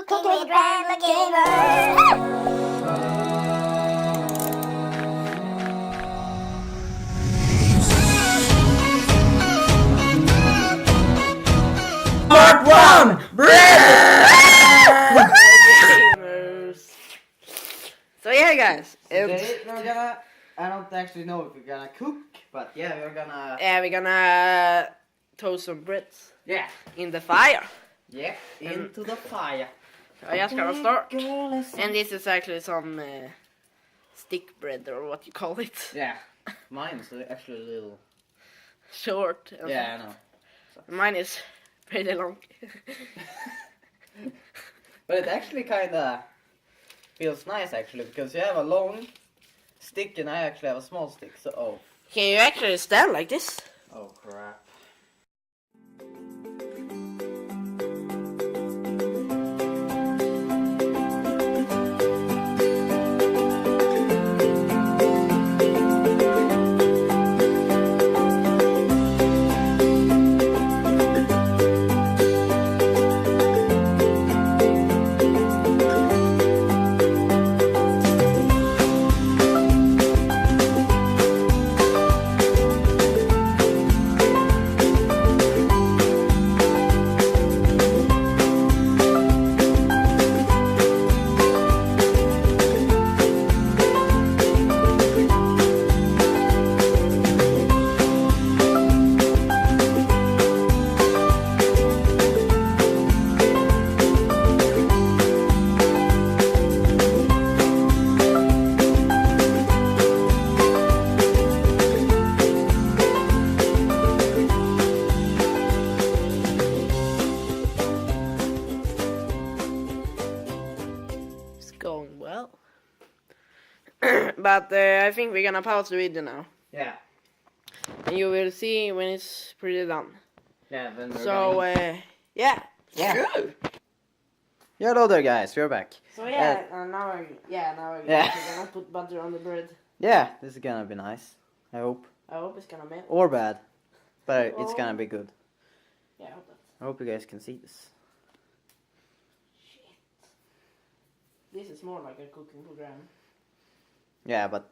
Cooking with RANDOMGAMERS. Part 1! Gamers. So yeah, guys, Today we're gonna, I don't actually know if we're gonna cook, but yeah, we're gonna, we're gonna toast some breads yeah, in the fire. yeah, into the fire. I just gonna start, and this is actually some stick bread or what you call it. Yeah, mine's actually a little, Short. yeah, I know. Mine is pretty long. But it actually kinda feels nice actually, because you have a long stick and I actually have a small stick, so oh. Can you actually stand like this? Oh crap. Going well. But I think we're gonna pause the video now. Yeah. And you will see when it's pretty done. Yeah, then we're So, gonna... yeah. Yeah. Yeah, hello there guys, we're back. So yeah, now we're gonna put butter on the bread. Yeah, this is gonna be nice, I hope. I hope it's gonna melt. Or bad, but it's gonna be good. Yeah, I hope that. I hope you guys can see this. Shit. This is more like a cooking program. Yeah, but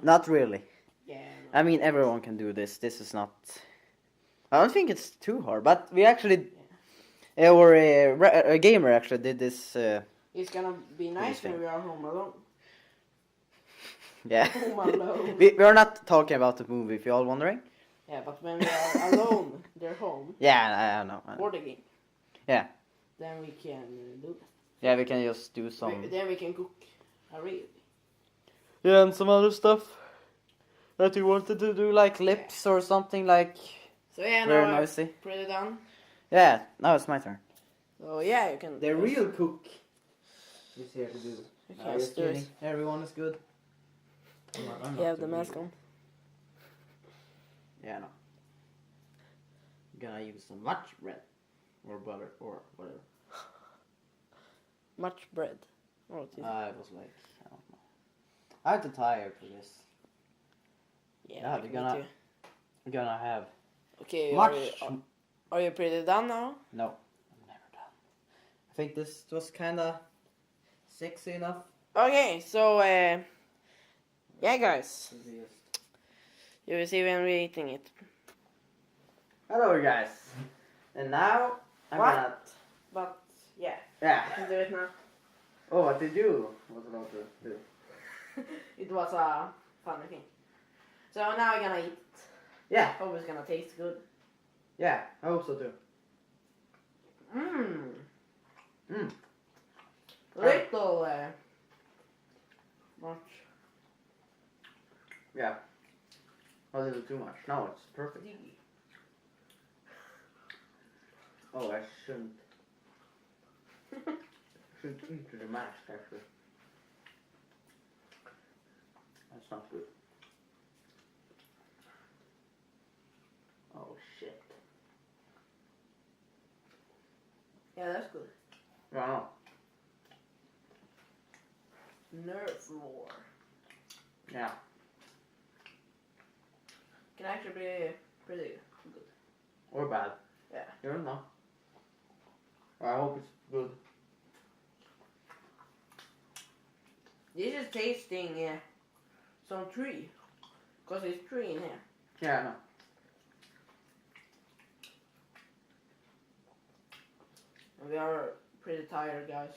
not really. Yeah. I mean, everyone can do this. This is not... I don't think it's too hard, but we actually... a gamer actually did this... It's gonna be nice when we are home alone. Yeah. Home alone. we are not talking about the movie, if you're all wondering. Yeah, but when we are alone, they're home. Yeah, I know. Or the game. Yeah. Then we can do that. Yeah, we can just do some... Then we can cook a real. Yeah, and some other stuff that you wanted to do, like lips or something, like... So yeah, very now noisy. pretty done. Yeah, now it's my turn. So yeah, you can... The real cook is here to do. Okay, just kidding. Everyone is good. I'm You have the mask on. Yeah, no. Gonna use some much bread. Or butter, or whatever. Much bread. Or what is it? I was like, I don't know. I'm too tired for this. Yeah, we're gonna have okay, much... Are you pretty done now? No, I'm never done. I think this was kinda sexy enough. Okay, so yeah guys. You will see when we're eating it. Hello guys. And now I'm gonna... But yeah. Yeah. You can do it now. Oh, what did you was about to do? It was a funny thing. So now we're gonna eat it. Yeah. Hope it's gonna taste good. Yeah, I hope so too. Mmm. Mm. Little much. Yeah. A little too much. No, it's perfect. Oh, I shouldn't eat the mask actually. That's not good. Oh shit. Yeah, that's good. Wow. Nerf roar. Yeah. Can actually be pretty good. Or bad. Yeah. You don't know. I hope it's good. This is tasting some tree. Because it's tree in here. Yeah, I know. And we are pretty tired, guys.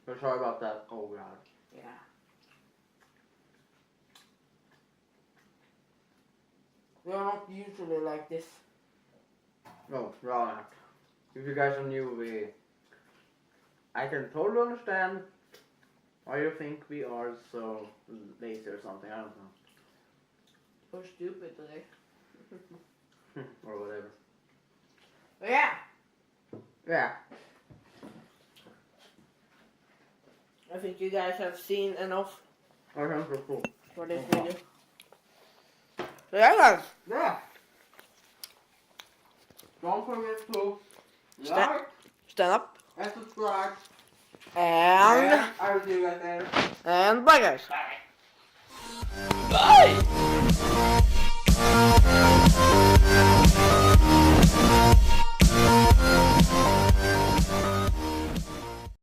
We're sorry about that. Oh god. Yeah. We are not usually like this. No, we're all not. If you guys are new, I can totally understand why you think we are so lazy or something. I don't know. Or stupid today. Or whatever. But yeah. Yeah. I think you guys have seen enough I think so cool. for this video. So yeah, guys. Yeah. Don't forget to like Stand up. and subscribe. And I will see you guys later. bye, guys. Bye. Bye.